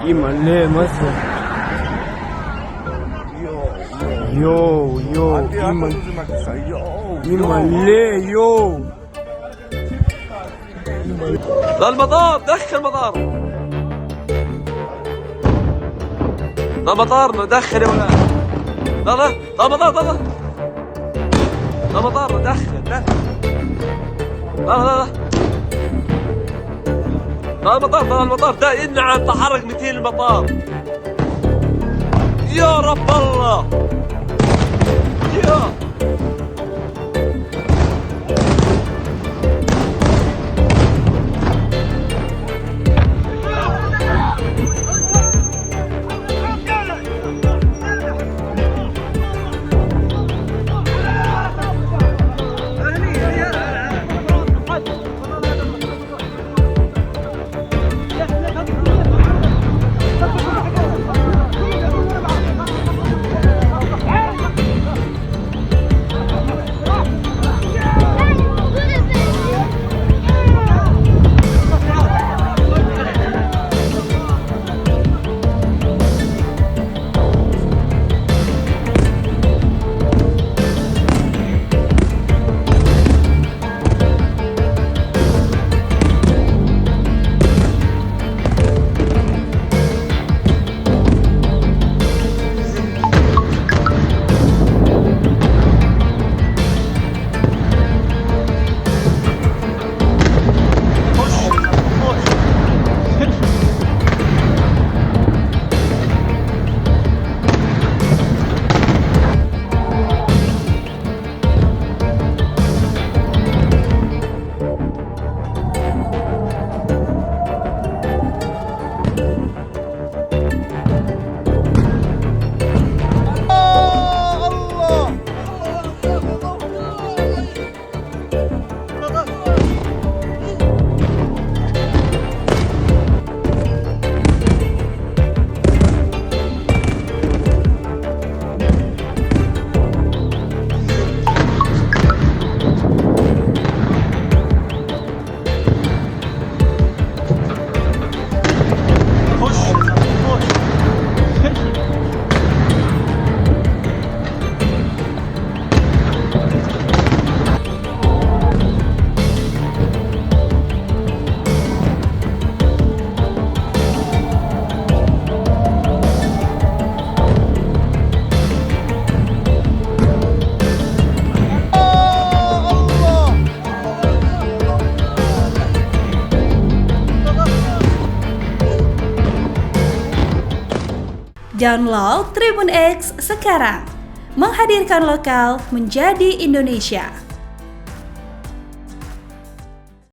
Imale masa. Yo, Imale, yo. للمطار، دخل مطار. للمطار ندخل يا ولاد. لا للمطار، للمطار ندخل. لا المطار ده ينعم تحرك 200 المطار. يا رب الله. يا Download Tribun X sekarang, menghadirkan lokal menjadi Indonesia.